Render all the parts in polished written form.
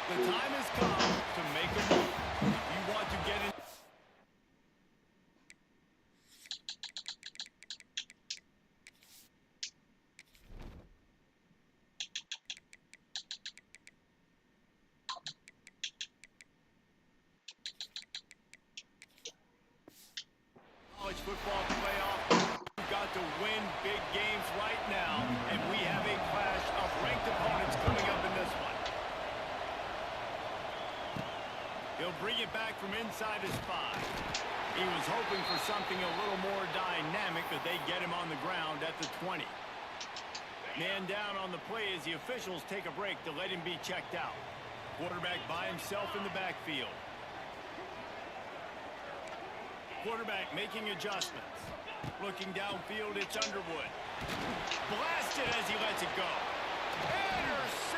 The time has come to make a move. If you want to get in. College football playoff. We've got to win big games right now, and we have a clash of ranked opponents coming up in this one. He'll bring it back from inside his 5. He was hoping for something a little more dynamic, but they get him on the ground at the 20. Man down on the play as the officials take a break to let him be checked out. Quarterback by himself in the backfield. Quarterback making adjustments. Looking downfield, it's Underwood. Blasted as he lets it go.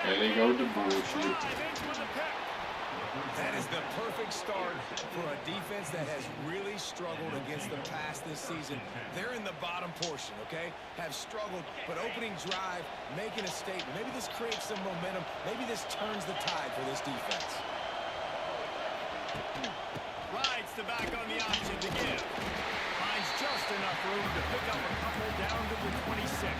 There they go, the bullshit. That is the perfect start for a defense that has really struggled against the pass this season. They're in the bottom portion, okay? Have struggled, but opening drive, making a statement. Maybe this creates some momentum. Maybe this turns the tide for this defense. Rides the back on the option to give. Finds just enough room to pick up a couple down to the 26.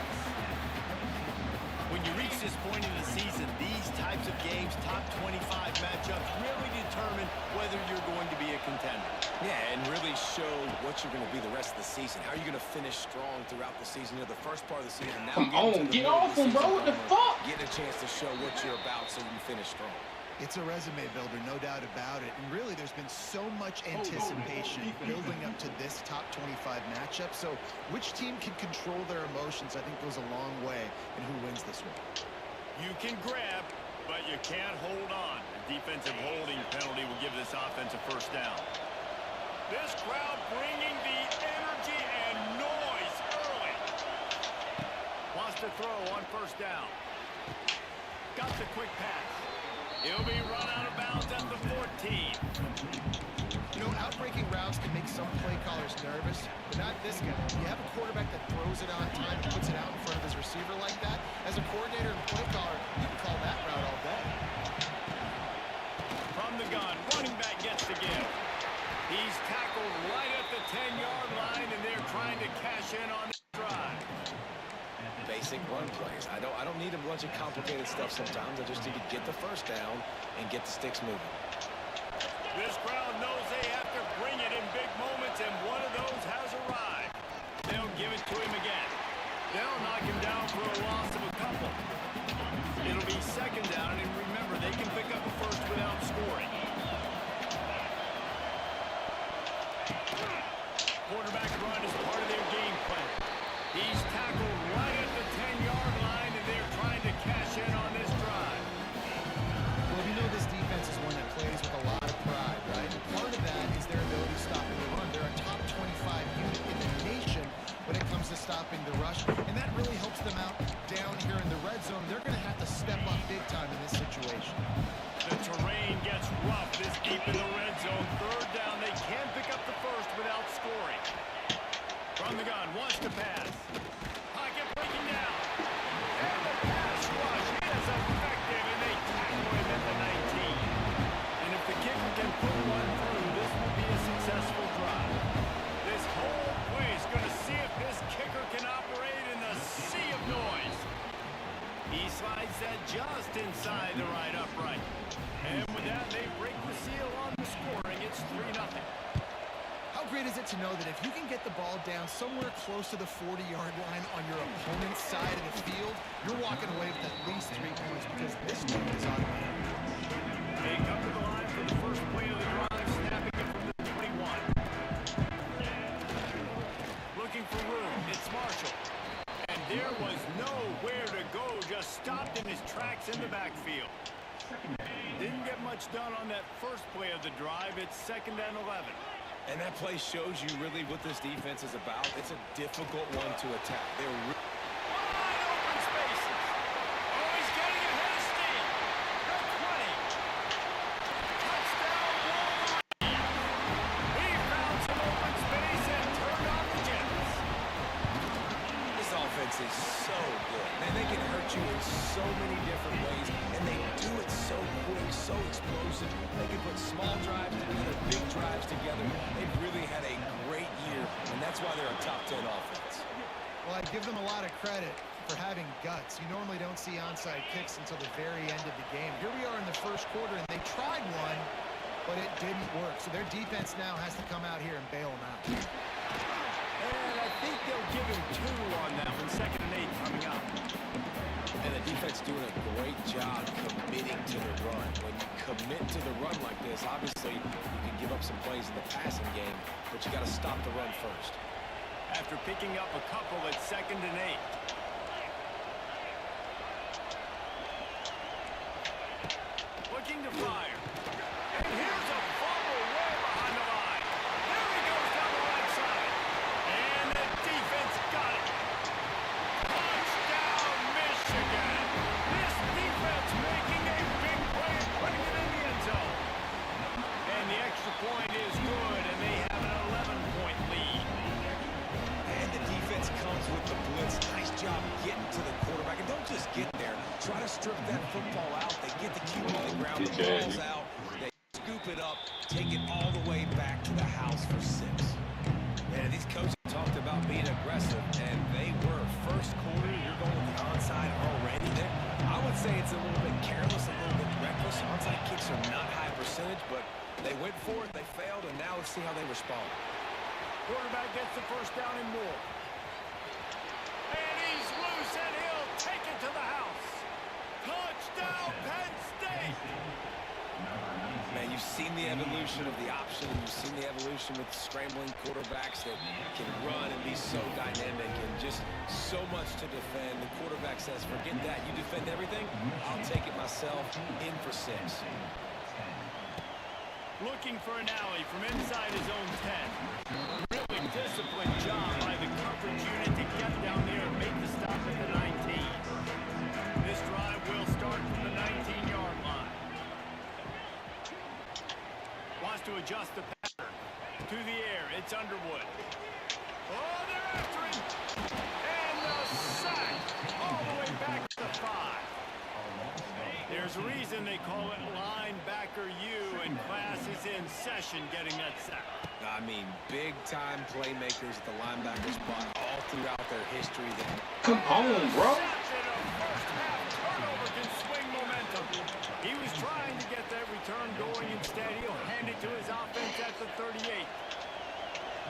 When you reach this point in the season, these types of games, top 25 matchups, really determine whether you're going to be a contender. Yeah, and really show what you're going to be the rest of the season. How are you going to finish strong throughout the season? You know, the first part of the season. Now Come on, get off him, bro. What the fuck? Get a chance to show what you're about so you can finish strong. It's a resume builder, no doubt about it. And really, there's been so much anticipation building up to this top 25 matchup. So which team can control their emotions, I think, goes a long way in who wins this one. You can grab, but you can't hold on. A defensive holding penalty will give this offense a first down. This crowd bringing the energy and noise early. Wants to throw on first down. Got the quick pass. He'll be run out of bounds at the 14. You know, outbreaking routes can make some play callers nervous, but not this guy. You have a quarterback that throws it on time and puts it out in front of his receiver like that. As a coordinator and play caller, you can call that route all day. From the gun, running back gets the give. He's tackled right at the 10-yard line, and they're trying to cash in on this drive. Basic run plays. I don't need a bunch of complicated stuff sometimes. I just need to get the first down and get the sticks moving. This crowd knows they have to bring it in big moments, and one of those has arrived. They'll give it to him again. They'll knock him down for a loss of a couple. It'll be second down, and remember, they can pick up a first without scoring. Quarterback run is part of their game plan. He's tackled right at the 10-yard line, and they're trying to cash in on this drive. Well, we know this defense is one that plays with a lot of pride, right? Part of that is their ability to stop the run. They're a top 25 unit in the nation when it comes to stopping the rush, and that really helps them out down here in the red zone. They're going to have to step up big time in this situation. The terrain gets rough this deep in the red zone. Third down, they can pick up the first without scoring. From the gun, wants to pass. Pocket breaking down. And the pass rush is effective, and they tackle him at the 19. And if the kicker can put one through, this will be a successful drive. This whole play is going to see if this kicker can operate in the sea of noise. He slides that just inside the right upright. And with that, they break the seal on the scoring. It's 3-0. How great is it to know that if you can get the ball down somewhere close to the 40-yard line on your opponent's side of the field, you're walking away with at least 3 points because this team is on the end. They come to the line for the first play of the drive, snapping it from the 21. Looking for room, it's Marshall. And there was nowhere to go, just stopped in his tracks in the backfield. Didn't get much done on that first play of the drive. It's 2nd and 11. And that play shows you really what this defense is about. It's a difficult one to attack. They're wide open spaces. Oh, he's getting ahead of steam. The 20. Touchdown, Wolverine. He found some open space and turned on the Jets. This offense is so good. Man, they can hurt you in so many different ways, and they do it so quick, so person. They can put small drives together, big drives together. They've really had a great year, and that's why they're a top 10 offense. Well, I give them a lot of credit for having guts. You normally don't see onside kicks until the very end of the game. Here we are in the first quarter, and they tried one, but it didn't work. So their defense now has to come out here and bail them out. And I think they'll give him 2 on that one. 2nd and 8 coming up. And the defense doing a great job committing to the run. When you commit to the run like this, obviously you can give up some plays in the passing game, but you got to stop the run first. After picking up a couple at 2nd and 8. Looking to fire. And here's a fumble way behind the line. There he goes down the right side. And the defense got it. Touchdown, Michigan. This defense making a big play and putting it in the end zone. And the extra point is good, and they have an 11-point lead. And the defense comes with the blitz. Nice job getting to the quarterback. And don't just get there. Try to strip that football out. They get the QB on the ground. The ball's out. They scoop it up, take it all the way back to the house for 6. Man, these coaches talked about being aggressive, and they were. First quarter, you're going with the onside already there. I would say it's a little bit careless, a little bit reckless. Onside kicks are not high percentage, but they went for it, they failed, and now let's see how they respond. Quarterback gets the first down and more. And he's loose, and he'll take it to the house. Touchdown, Penn State! Man, you've seen the evolution of the option. You've seen the evolution with scrambling quarterbacks that can run and be so dynamic and just so much to defend. The quarterback says, forget that. You defend everything? I'll take it myself. In for 6. Looking for an alley from inside his own 10. Really disciplined job by the coverage unit to get down there and make the stop at the 19. This drive will start from the 19-yard line. Wants to adjust the pattern. To the air, it's Underwood. Oh, they're after him! And the sack! All the way back to the 5. There's a reason they call it linebacker U, and class is in session getting that sack. I mean, big-time playmakers at the linebacker spot all throughout their history. Come on, bro. First half turnover can swing momentum. He was trying to get that return going. Instead, he'll hand it to his offense at the 38.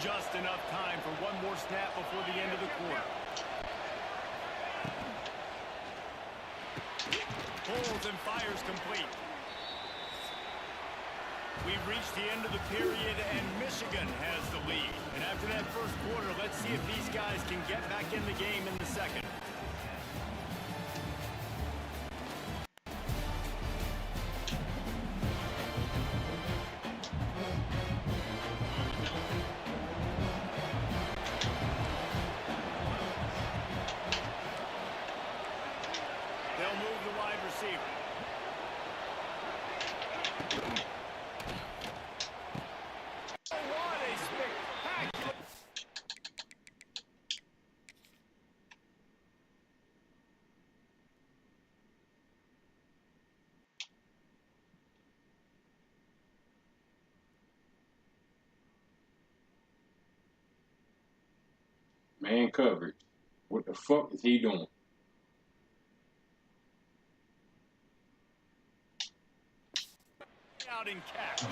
Just enough time for one more snap before the end of the quarter. Pulls and fires complete. We've reached the end of the period, and Michigan has the lead. And after that first quarter, let's see if these guys can get back in the game in the second. They'll move the wide receiver. What a spectacular... Man covered. What the fuck is he doing? out in catch.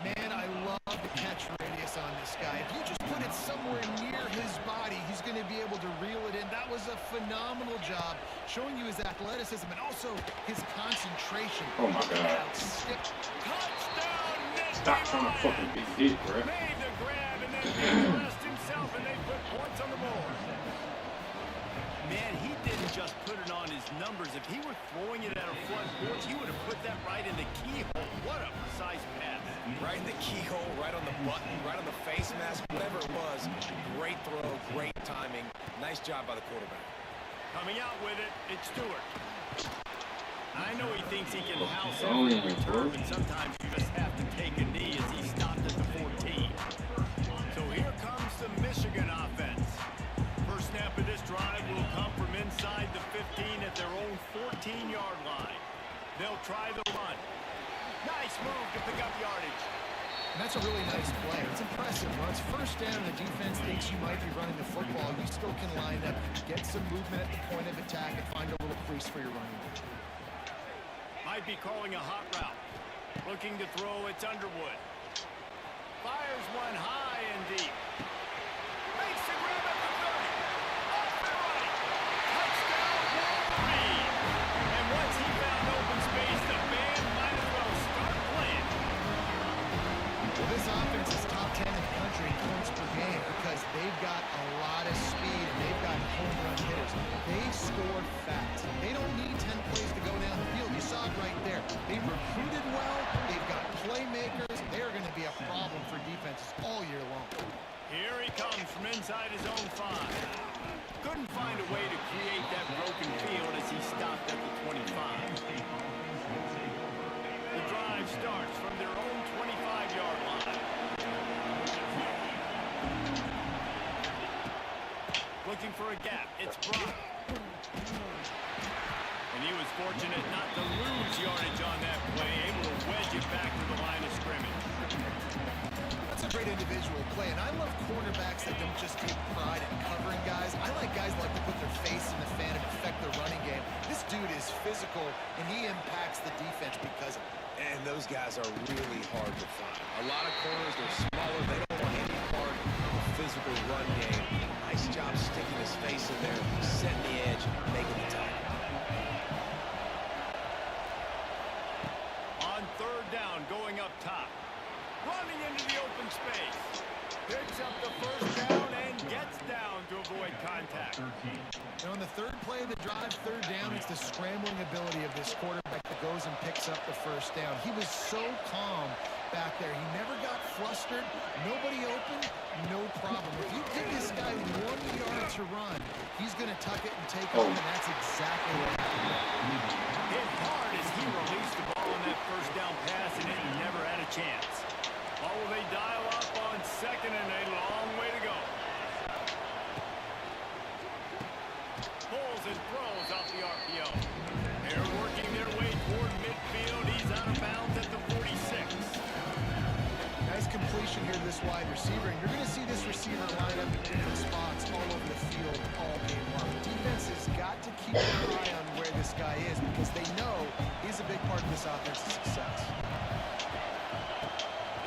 Man, I love the catch radius on this guy. If you just put it somewhere near his body, he's going to be able to reel it in. That was a phenomenal job, showing you his athleticism and also his concentration. Oh my God. Touchdown, Stop trying to fucking be hit, bro. Made the grab and then rest himself, and they put points on the board. Man, he didn't just put it on his numbers. If he were throwing it at a front porch, he would have put that right in the keyhole. What a precise pass. Right in the keyhole, right on the button, right on the face mask, whatever it was. Great throw, great timing. Nice job by the quarterback. Coming out with it, it's Stewart. I know he thinks he can house every return, but sometimes you just have to take a knee as he stopped at the 14. So here comes the Michigan offense. First snap of this drive will come from inside the 15 at their own 14-yard line. They'll try the run. Nice move to pick up yardage. And that's a really nice play. It's impressive. When it's first down and the defense thinks you might be running the football, you still can line up, get some movement at the point of attack, and find a little crease for your running back. Might be calling a hot route. Looking to throw, it's Underwood. Fires one high and deep. Makes the grab at the 30. Off the right. Touchdown, Wolverine. And once he found open space, the band might as well start playing. Well, this offense is top 10 in the country in points per game because they've got a lot of speed and they've got home run hitters. They score fast. They don't need 10 plays to go down the field. You saw it right there. They recruited well. They've got playmakers. They're going to be a problem for defenses all year long. Here he comes from inside his own 5. Couldn't find a way to create that broken field as he stopped at the 25. The drive starts from their own 25-yard line. Looking for a gap. It's Brock. And he was fortunate not to lose yardage on that play, able to wedge it back to the line of scrimmage. That's a great individual play, and I love cornerbacks that don't just take pride in covering guys. I like guys that like to put their face in the fan and affect the running game. This dude is physical, and he impacts the defense because of it. And those guys are really hard to find. A lot of corners, they're smaller. They don't want any part of a physical run game. Nice job sticking his face in there, setting the edge, making the tackle. On third down, going up top. Running into the open space. Picks up the first down and gets down to avoid contact. And on the third play of the drive, third down, it's the scrambling ability of this quarterback that goes and picks up the first down. He was so calm back there. He never got flustered. Nobody open, no problem. If you give this guy 1 yard to run, he's going to tuck it and take off, and that's exactly what happened. Hit hard as he released the ball on that first down pass, and it never had a chance. Oh, will they dial up on second and a long way to go. Pulls and throws off the RPO. They're working their way toward midfield. He's out of bounds at the 46. Nice completion here to this wide receiver, and you're going to see this receiver line up in different spots all over the field all game long. Defense has got to keep their eye on where this guy is because they know he's a big part of this offense's success.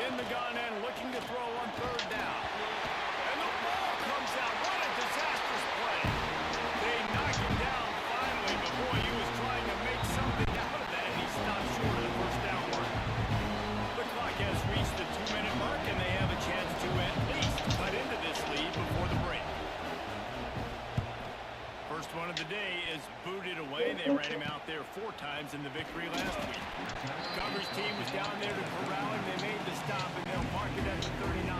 In the gun and looking to throw on third down. And the ball comes out. What a disastrous play. They knock him down finally, but boy, he was trying to make something out of that, and he stopped short of the first down mark. The clock has reached the 2-minute mark, and they have a chance to at least cut into this lead before the break. First one of the day is booted away. They ran him out there 4 times in the victory last week. Coverage team was down there to corral him. They made the stop, and they'll mark it at the 39.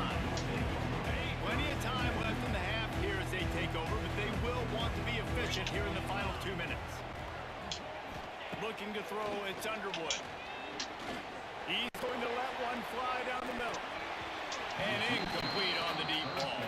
Plenty of time left in the half here as they take over, but they will want to be efficient here in the final 2 minutes. Looking to throw, it's Underwood. He's going to let one fly down the middle. And incomplete on the deep ball.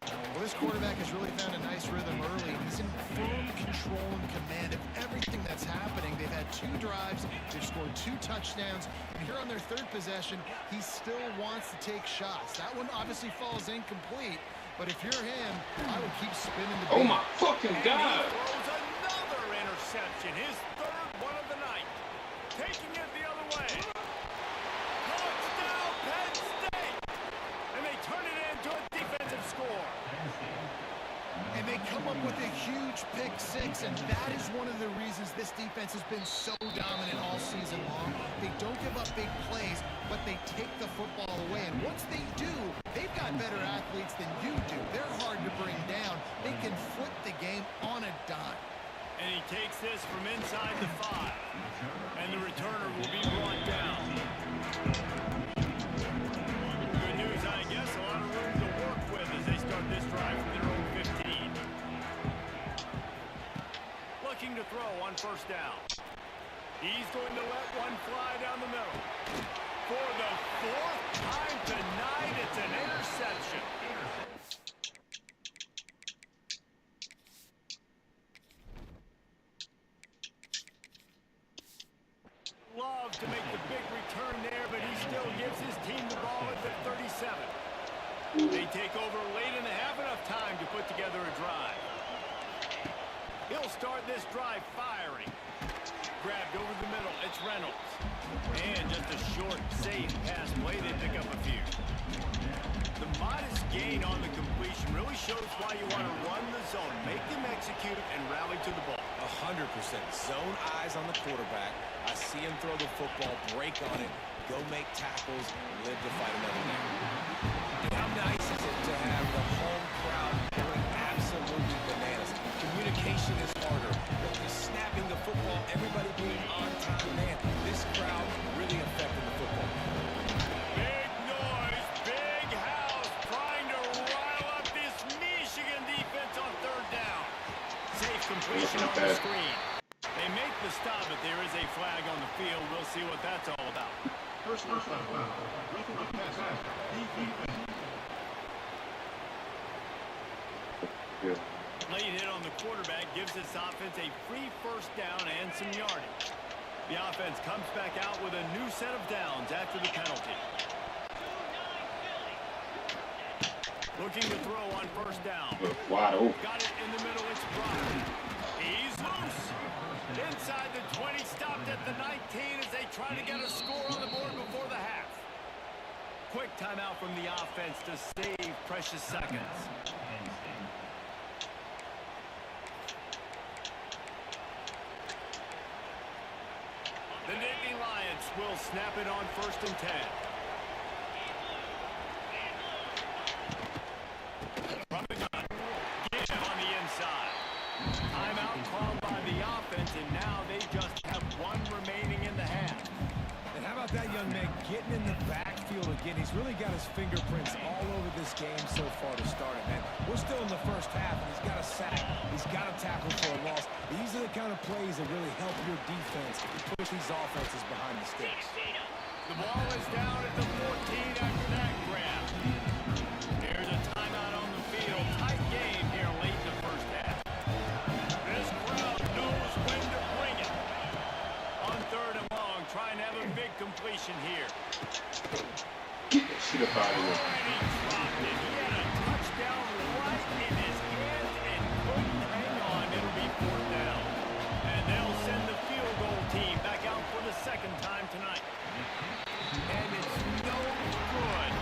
Well, this quarterback has really found a nice rhythm early. He's in firm control and command of everything that's happening. They've had 2 drives. They've scored 2 touchdowns. And here on their third possession, he still wants to take shots. That one obviously falls incomplete. But if you're him, I would keep spinning the beat. Oh my fucking God! And he throws another interception. His 3rd one of the night. Taking it the other way. Touchdown, Penn State! And they turn it into a defensive score. And they come up with a huge pick 6, and that is one of the reasons this defense has been so dominant all season long. They don't give up big plays, but they take the football away. And once they do, they've got better athletes than you do. They're hard to bring down. They can flip the game on a dime. And he takes this from inside the 5. And the returner will be brought down. Good news, I guess. A lot of room to work with as they start this drive from their own 15. Looking to throw on first down. He's going to let one fly down the middle. For the 4th time tonight, it's an interception. love to make the big return there, but he still gives his team the ball at the 37. They take over late and they have enough time to put together a drive. He'll start this drive firing. Grabbed over the middle. It's Reynolds. And just a short, safe pass play. They pick up a few. The modest gain on the completion really shows why you want to run the zone, make them execute, and rally to the ball. 100%. Zone eyes on the quarterback. I see him throw the football, break on it, go make tackles, live to fight another down. And how nice is it to have the home crowd going absolutely bananas? Communication is harder. Just snapping the football, everybody being on time. Man, this crowd really affecting the football. Big noise, big house, trying to rile up this Michigan defense on third down. Safe completion on the screen. They make the stop, but there is a flag on the field. We'll see what that's all about. Personal foul. Yeah. Late hit on the quarterback gives this offense a free first down and some yardage. The offense comes back out with a new set of downs after the penalty. Looking to throw on first down. Wide open. Got it in the middle. It's Brock. He's loose. Inside the 20, stopped at the 19 as they try to get a score on the board before the half. Quick timeout from the offense to save precious seconds. The Nittany Lions will snap it on 1st and 10. From the gun. Get him on the inside. Timeout called by the offense, and now they just have one remaining in the half. And how about that young man getting in the backfield again? He's really got his fingerprints all over this game so far to start it, man. We're still in the first half, and he's got a sack. He's got a tackle for a loss. These are the kind of plays that really help your defense push these offenses behind the sticks. The ball is down at the 14 after that grab. Here's a timeout on the field. Tight game here late in the first half. This crowd knows when to bring it. On 3rd and long, trying to have a big completion here. Get that shit up out of here. And he dropped it. He had a touchdown right in his hands and couldn't hang on. It'll be 4th down. And they'll send the field goal team back out for the second time tonight. And it's no good.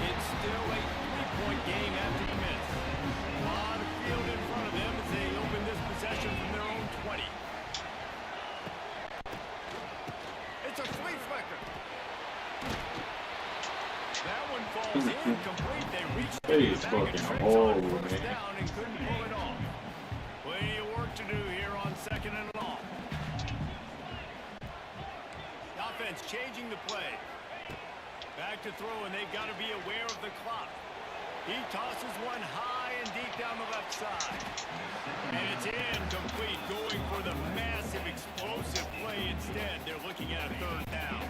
It's still a 3-point game after the miss. A lot of field in front of them as they open this possession from their own 20. It's a flea flicker. That one falls incomplete. They reached Hey, into it's the bag of fucking tricks horrible, on 1st man. down and couldn't pull it off. Plenty of work to do here on 2nd and long. The offense changing the play. Back to throw, and they've got to be aware of the clock. He tosses one high and deep down the left side. And it's incomplete, going for the massive explosive play instead. They're looking at a 3rd down.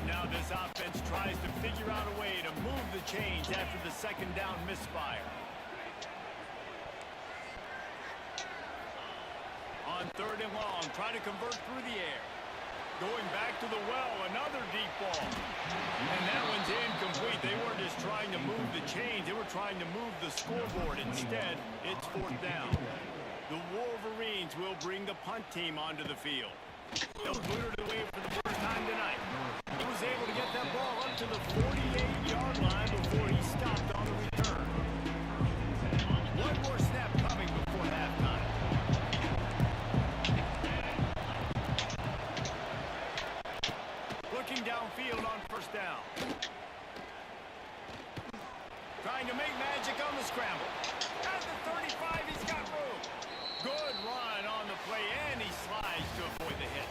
Now this offense tries to figure out a way to move the chains after the 2nd down misfire. On 3rd and long, trying to convert through the air. Going back to the well, another deep ball. And that one's incomplete. They weren't just trying to move the chains. They were trying to move the scoreboard. Instead, it's 4th down. The Wolverines will bring the punt team onto the field. They'll boot it away for the first time tonight. He was able to get that ball up to the 48-yard line before he stopped on the return. One more snap coming before halftime. Looking downfield on 1st down. Trying to make magic on the scramble. At the 35, he's got room. Good run on the play, and he slides to avoid the hit.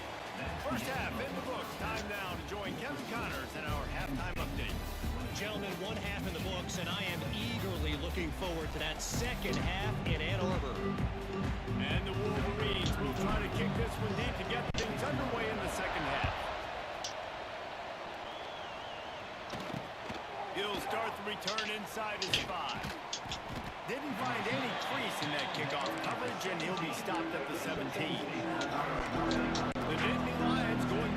First half in the books. Time now to join Kevin Connors in our halftime update. Gentlemen, 1 half in the books, and I am eagerly looking forward to that 2nd half in Ann Arbor. And the Wolverines will try to kick this one deep to get things underway in the 2nd half. He'll start the return inside his 5. Didn't find any crease in that kickoff coverage, and he'll be stopped at the 17. The Nittany Lions going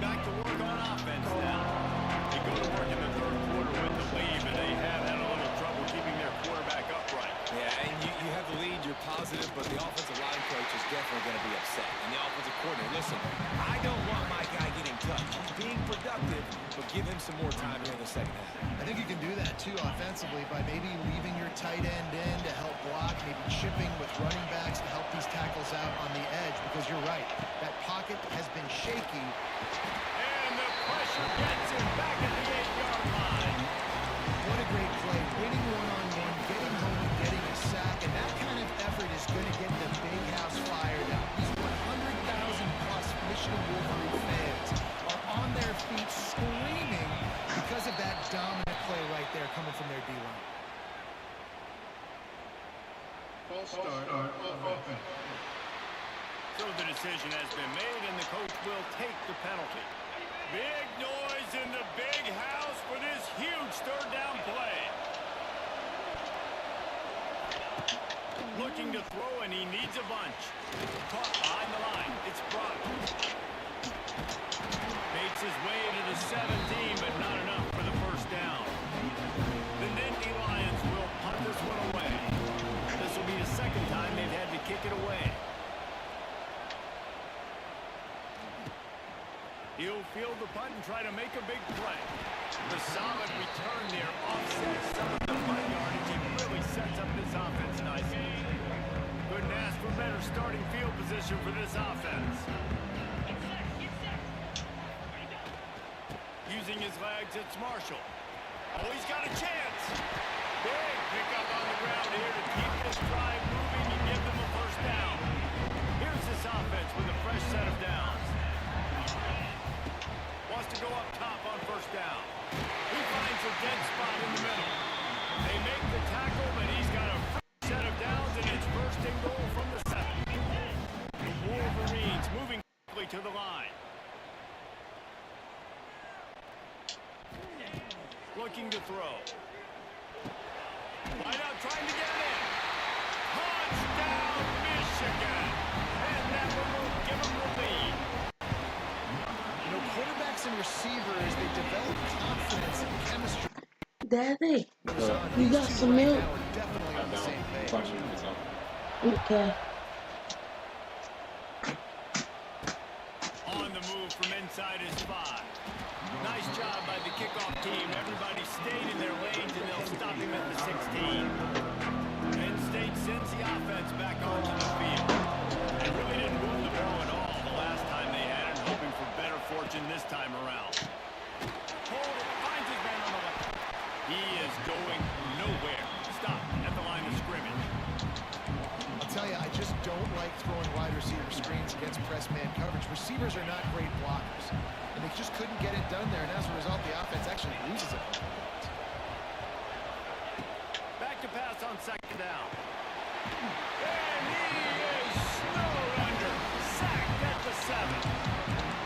listen, I don't want my guy getting touched. He's being productive, but give him some more time here in the second half. I think you can do that, too, offensively, by maybe leaving your tight end in to help block, maybe chipping with running backs to help these tackles out on the edge, because you're right. That pocket has been shaky. And the pressure gets him back at the 8-yard line. What a great play. Winning one-on-one, getting home and getting a sack, and that kind of effort is going to get the big house fired up. These 100,000-plus Michigan Wolverine fans are on their feet screaming because of that dominant play right there coming from their D-line. False start on offense. So the decision has been made, and the coach will take the penalty. Big noise in the big house for this huge third down play. Looking to throw, and he needs a bunch. Caught behind the line. It's Brock. Makes his way to the 17, but not enough for the first down. The Nittany Lions will punt this one away. This will be the second time they've had to kick it away. He'll field the punt and try to make a big play. The solid return there offsets some of the punt yardage and really sets up this offense nicely. Couldn't ask for better starting field position for this offense. Using his legs, it's Marshall. Oh, he's got a chance. Big pickup on the ground here to keep this drive moving and give them a first down. Here's this offense with a fresh set of downs. Wants to go up top on first down. He finds a dead spot in the middle. They make the tackle, but he's got a fresh set of downs, and it's first and goal from the 7. The Wolverines moving quickly to the line. Looking to throw. Wide out trying to get in. Touchdown, Michigan. And that one will give them the lead. You know, quarterbacks and receivers, they develop confidence and chemistry. Daddy, you These got two some right milk? now are definitely on the same page. Okay. On the move from inside his 5. Nice job by the kickoff team. Everybody stayed in their lanes, and they'll stop him at the 16. Penn State sends the offense back onto the field. They really didn't move the ball at all the last time they had it, hoping for better fortune this time around. Cole finds his man on the left. He is going nowhere. Stop at the line of scrimmage. I'll tell you, I just don't like throwing wide receiver screens against press man coverage. Receivers are not great blockers, and they just couldn't get it done there, and as a result, the offense actually loses it. Back to pass on second down. And he is snowed under. Sacked at the 7.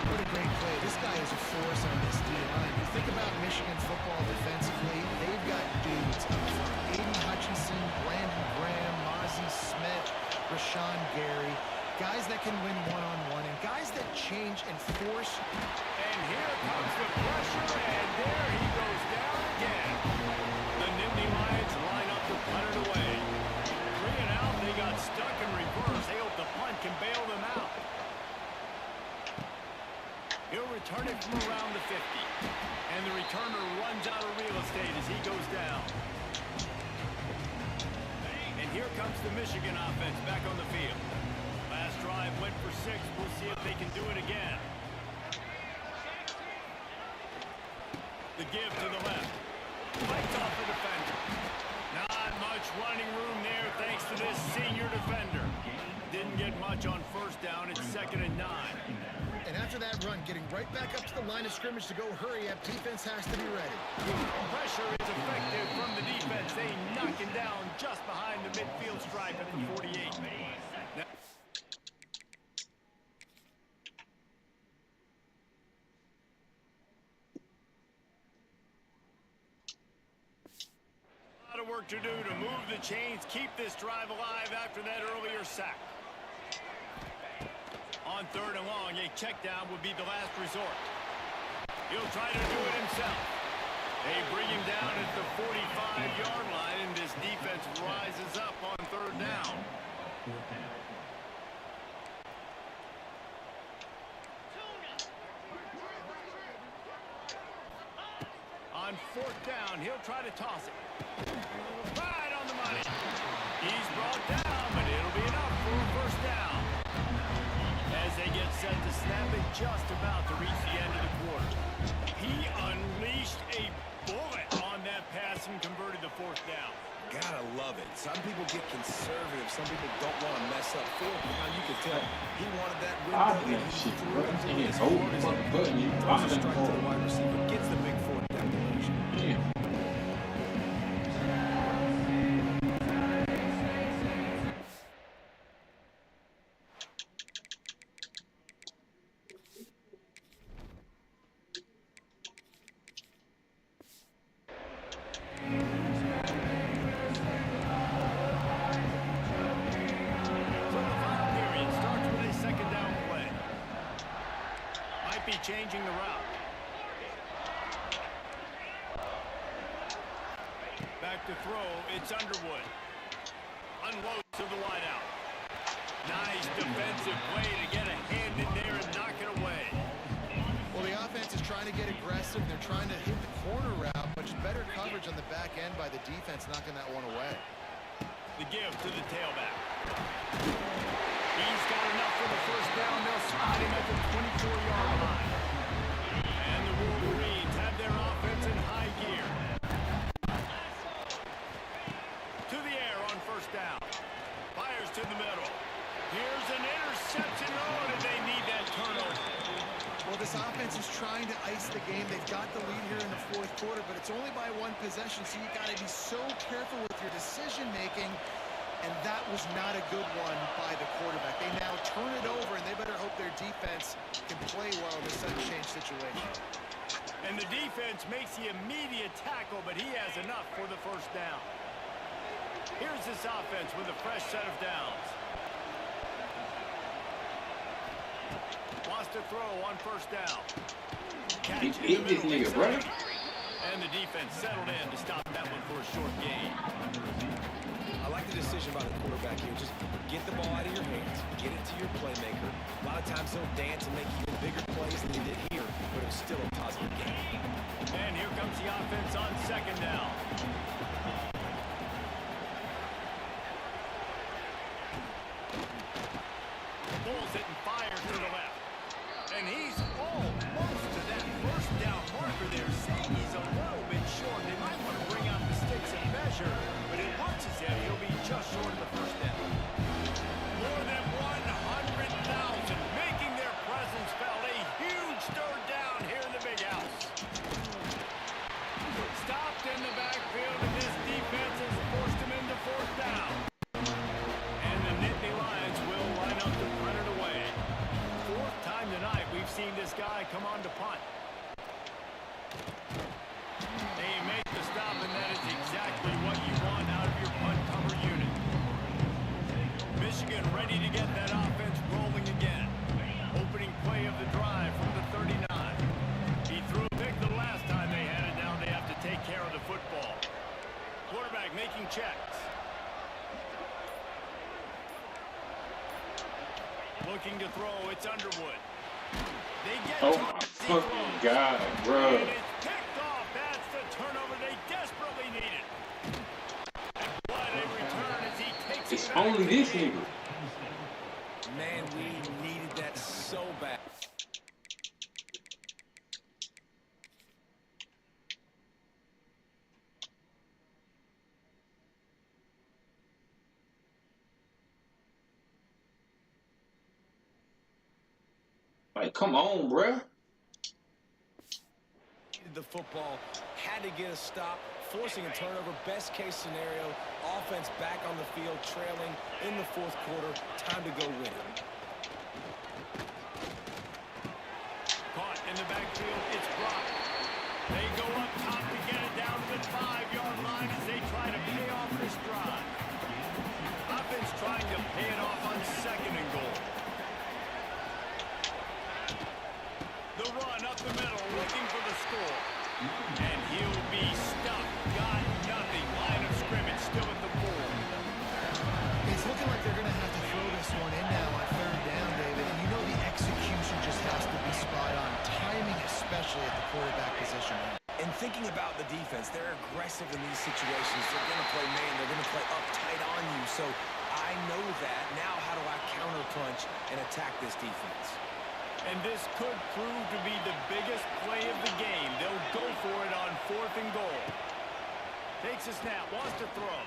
What a great play. This guy is a force on this D-line. You think about Michigan football defensively, they've got dudes up front. Aiden Hutchinson, Brandon Graham, Mozzie Smith, Rashawn Gary. Guys that can win one-on-one and guys that change and force. And here comes the pressure, and there he goes down again. The Nittany Lions line up to punt it away. 3 and out, they got stuck in reverse. They hope the punt can bail them out. He'll return it from around the 50. And the returner runs out of real estate as he goes down. And here comes the Michigan offense back on the field. Last drive went for 6. We'll see if they can do it again. The give to the left. Fights off the defender. Not much running room there thanks to this senior defender. Didn't get much on first down. It's 2nd and 9. And after that run, getting right back up to the line of scrimmage to go hurry up, defense has to be ready. Pressure is effective from the defense. They knock him down just behind the midfield stripe at the 48. Now, a lot of work to do to move the chains, keep this drive alive after that earlier sack. On 3rd and long, a check down would be the last resort. He'll try to do it himself. They bring him down at the 45-yard line, and this defense rises up on 3rd down. On fourth down, he'll try to toss it. Right on the money. He's brought down, but it'll be enough for a first down. As they get set to snap it, just about to reach the end of the quarter. He unleashed a bullet on that pass and converted the fourth down. Gotta love it. Some people get conservative. Some people don't want to mess up. Fourth down, you could tell he wanted that I window. think shit, bro. Damn, hold the fucking button. You Throws a bothering strike to the the wide receiver. Gets the big fourth down conversion. Yeah. Changing the route. Back to throw, it's Underwood. Unloads to the wideout. Nice defensive play to get a hand in there and knock it away. Well, the offense is trying to get aggressive. They're trying to hit the corner route, but better coverage on the back end by the defense, knocking that one away. The give to the tailback. He's got enough for the first down. They'll spot him at the 24-yard line. And the Wolverines have their offense in high gear. To the air on first down. Fires to the middle. Here's an interception. Oh, did they need that turnover? Well, this offense is trying to ice the game. They've got the lead here in the fourth quarter, but it's only by one possession, so you got to be so careful with your decision-making. And that was not a good one by the quarterback. They now turn it over, and they better hope their defense can play well in this sudden change situation. And the defense makes the immediate tackle, but he has enough for the first down. Here's this offense with a fresh set of downs. Wants to throw on first down. He beat this nigga, bro. And the defense settled in to stop that one for a short gain. I like the decision by the quarterback here. Just get the ball out of your hands. Get it to your playmaker. A lot of times he'll dance and make even bigger plays than he did here, but it was still a positive game. And here comes the offense on second down. Pulls it and fires to the left. And he's almost to that first down marker there, saying he's a little bit short. They might want to bring out the sticks and measure, but it looks as if he'll be just short of the first down. More than 100,000 making their presence felt. A huge third down here in the big house. Stopped in the backfield, and this defense has forced him into fourth down. And the Nittany Lions will line up to punt it away. Fourth time tonight we've seen this guy come on to punt. They make the stop, and that is exactly what you want out of your punt cover unit. Michigan ready to get that offense rolling again. Opening play of the drive from the 39. He threw a pick the last time they had it. Now they have to take care of the football. Quarterback making checks. Looking to throw, it's Underwood. They get Oh my fucking God, bro. And it's picked off. That's the turnover they desperately needed. And what a return as he takes It's it back only to this the nigga. Man, we needed that so bad. Like, come on, bro. The football had to get a stop, forcing a turnover. Best case scenario, offense back on the field, trailing in the fourth quarter. Time to go win it. Caught in the backfield, it's blocked. They go up top to get it down to the 5-yard line as they try to pay off this drive. Offense trying to pay it off on second and goal. The run up the middle, looking for the score. And he'll be stuffed. Got nothing. Line of scrimmage still at the 4. It's looking like they're going to have to throw this one in now on third down, David. And you know the execution just has to be spot on. Timing especially at the quarterback position. And thinking about the defense, they're aggressive in these situations. They're going to play man. They're going to play up tight on you. So I know that. Now how do I counterpunch and attack this defense? And this could prove to be the biggest play of the game. They'll go for it on 4th and goal. Takes a snap, wants to throw.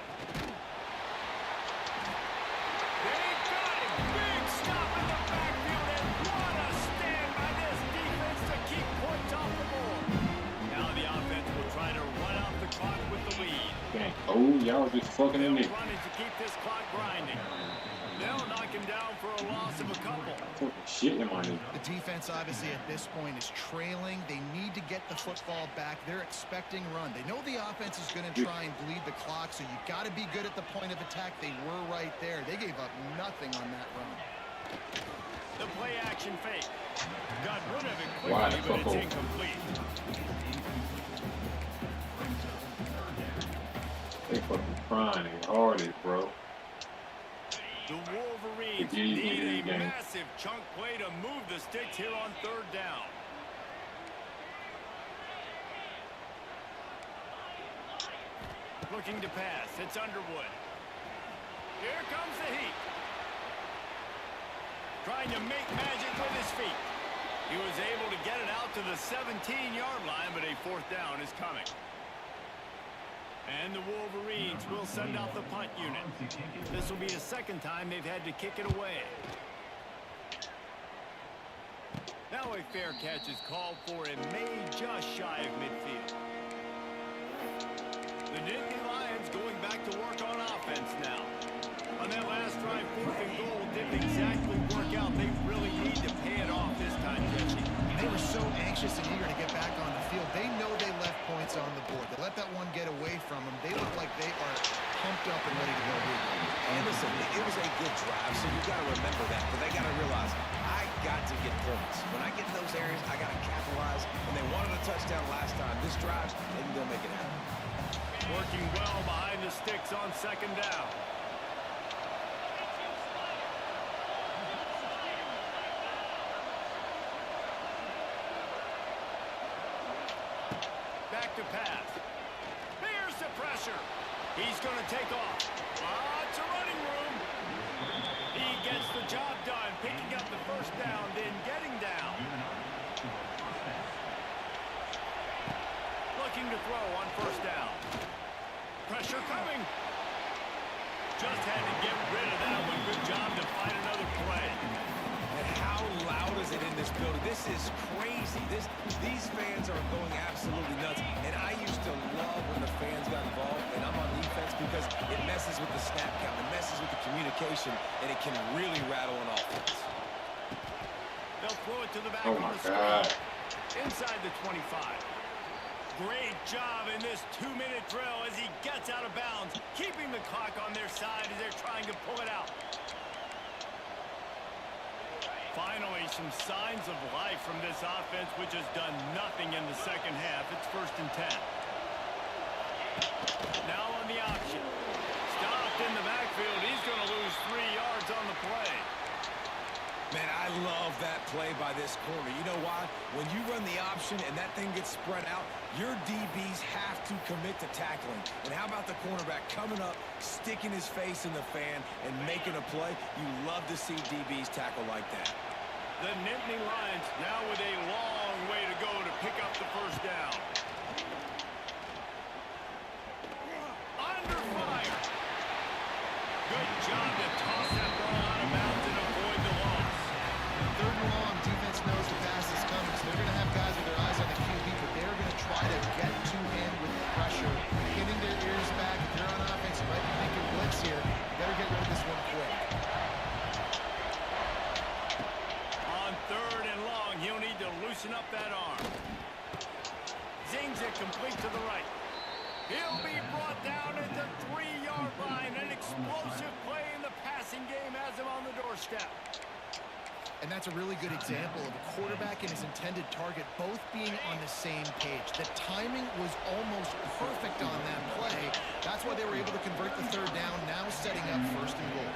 They got him! Big stop in the backfield, and what a stand by this defense to keep points off the board. Now the offense will try to run out the clock with the lead. Dang. Oh, y'all just fucking in They'll me. run it to keep this clock grinding. They'll knock him down for a loss of a couple. Fucking shit in my knee. The defense, obviously, at this point is trailing. They need to get the football back. They're expecting run. They know the offense is going to try and bleed the clock, so you got to be good at the point of attack. They were right there. They gave up nothing on that run. The play action fake. Got rid of it Wide quickly, but it's football. incomplete. They fucking crying and hardest, bro. The Wolverines It's easy in need a this game. massive chunk play to move the sticks here on 3rd down. Looking to pass. It's Underwood. Here comes the heat. Trying to make magic with his feet. He was able to get it out to the 17-yard line, but a 4th down is coming. And the Wolverines will send out the punt unit. This will be the 2nd time they've had to kick it away. Now a fair catch is called for and made just shy of midfield. The Nittany Lions going back to work on offense now. On that last drive, 4th and goal didn't exactly work out. They really need to pay it off this time, Jesse. They were so anxious and eager to get back on the field. They know they left points on the board. They let that one get away from them. They look like they are pumped up and ready to go. And listen, it was a good drive, so you got to remember that. But they got to realize, I got to get points. When I get in those areas, I got to capitalize. And they wanted a touchdown last time. This drive, they can go make it happen. Working well behind the sticks on 2nd down. Back to pass. Here's the pressure. He's going to take off. Lots of running room. He gets the job done, picking up the 1st down, then getting down. Looking to throw on 1st down. Pressure coming. Just had to get rid of that one. Good job to find another play. And how loud is it in this building? This is crazy. These fans are going absolutely nuts. And I used to love when the fans got involved, and I'm on defense because it messes with the snap count, it messes with the communication, and it can really rattle an offense. They'll throw it to the back Oh on my the screen. God. Inside the 25. Great job in this 2-minute drill as he gets out of bounds, keeping the clock on their side as they're trying to pull it out. Finally, some signs of life from this offense, which has done nothing in the 2nd half. It's 1st and 10. Now on the option. Stopped in the backfield. He's going to lose 3 yards on the play. Man, I love that play by this corner. You know why? When you run the option and that thing gets spread out, your DBs have to commit to tackling. And how about the cornerback coming up, sticking his face in the fan, and making a play? You love to see DBs tackle like that. The Nittany Lions now with a long way to go to pick up the 1st down. Under fire. Good job to toss that ball out of bounds and avoid the loss. 3rd and long, defense knows the pass is coming, so they're going to have guys with their eyes on the QB, but they're going to try to get to him with pressure, getting their ears back. If they're on offense, you might be thinking blitz here. You better get rid of this one quick. On 3rd and long, he'll need to loosen up that arm. Zings it complete to the right. He'll be brought down at the 3-yard line. An explosive play in the passing game has him on the doorstep. And that's a really good example of a quarterback and his intended target both being on the same page. The timing was almost perfect on that play. That's why they were able to convert the 3rd down, now setting up 1st and goal.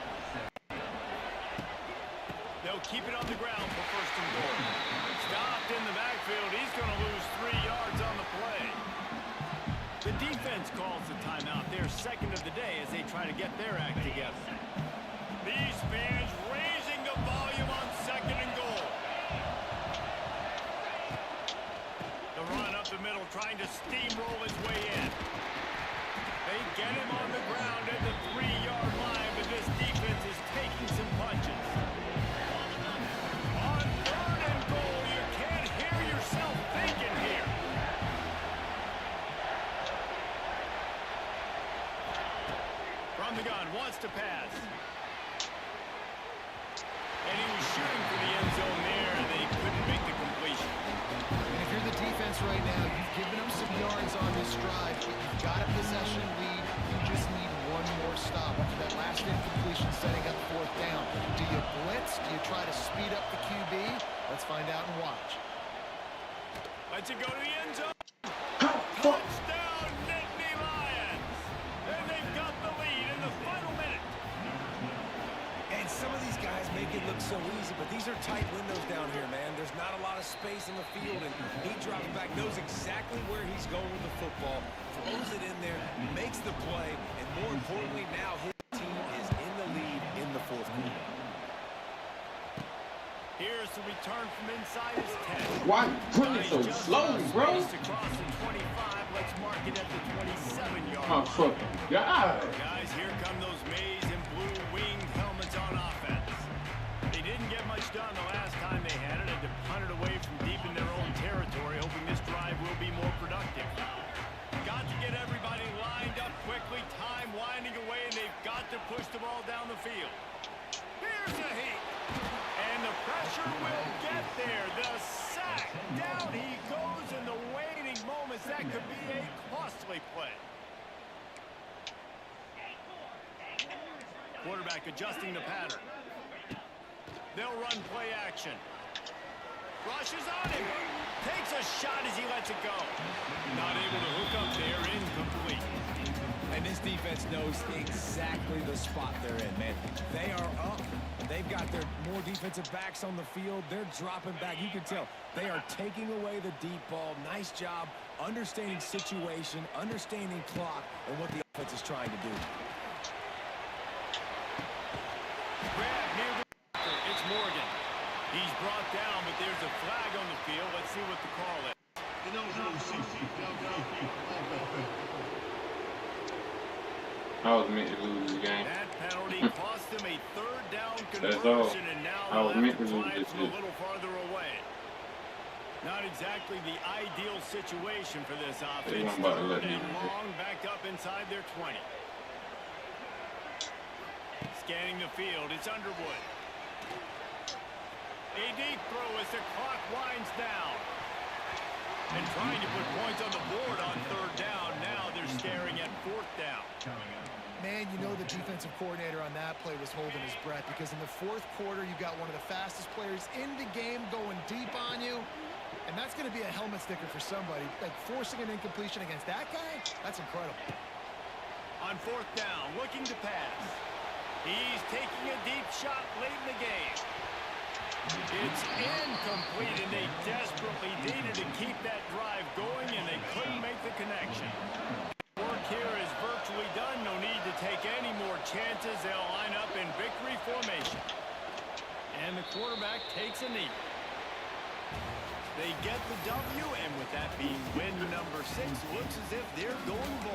They'll keep it on the ground for 1st and goal. Stopped in the backfield. He's going to lose 3 yards on the play. defense calls the timeout. Their second of the day as they try to get their act together. These fans raising the volume on second and goal. The run up the middle, trying to steamroll his way in. They get him on the ground at the 3-yard line, but this defense is taking some punches. On third and goal, you can't hear yourself thinking here. From the gun, wants to pass. And he was shooting for the end zone there, and they couldn't make the completion. And if you're the defense right now, you've given them some yards on this drive, but you've got a possession lead. You just need one more stop. After that last incompletion setting up fourth down, do you blitz? Do you try to speed up the QB? Let's find out and watch. Let's it go to the end zone. Touchdown, Nittany Lions. And they've got the lead in the final minute. And some of these guys make it look so easy, but these are tight windows down here, man. There's not a lot of space in the field, and he drops back, knows exactly where he's going with the football, throws it in there, makes the play, and more importantly, now his team is in the lead in the fourth quarter. Here's the return from inside his 10. Why you putting it so Just slow, bro? spaced across the 25. Let's mark it at the 27-yard Oh, line. fucking God. Guys, here come those maize and blue winged helmets on offense. They didn't get much done the last time they had it, and to punt it away from deep in their own territory, hoping this drive will be more productive. Got to get everybody lined up quickly, time winding away, and they've got to push the ball down the field. Here's a heat. And the pressure will get there. The sack. Down he goes in the waning moments. That could be a costly play. Quarterback adjusting the pattern. They'll run play action. Rushes on him. Takes a shot as he lets it go. Not able to hook up there. Incomplete. And this defense knows exactly the spot they're in, man. They are up. They've got their more defensive backs on the field. They're dropping back. You can tell they are taking away the deep ball. Nice job understanding situation, understanding clock, and what the offense is trying to do. Grab near the it's Morgan. He's brought down, but there's a flag on the field. Let's see what the call is. I was meant to lose this game. That penalty cost them a third down That's all. conversion, and now I was they'll meant have to to lose try it this from a shit. little farther away. Not exactly the ideal situation for this offense. weren't about to let Third me and do it. long, back up inside their 20. Scanning the field, it's Underwood. A deep throw as the clock winds down. And trying to put points on the board on third down. Now they're staring at fourth down. Man, you know the defensive coordinator on that play was holding his breath, because in the fourth quarter, you got one of the fastest players in the game going deep on you. And that's going to be a helmet sticker for somebody. Like, forcing an incompletion against that guy, that's incredible. On fourth down, looking to pass. He's taking a deep shot late in the game. It's incomplete, and they desperately needed to keep that drive going, and they couldn't make the connection. Work here is virtually done. No need to take any more chances. They'll line up in victory formation. And the quarterback takes a knee. They get the W, and with that being win number 6, looks as if they're going bold.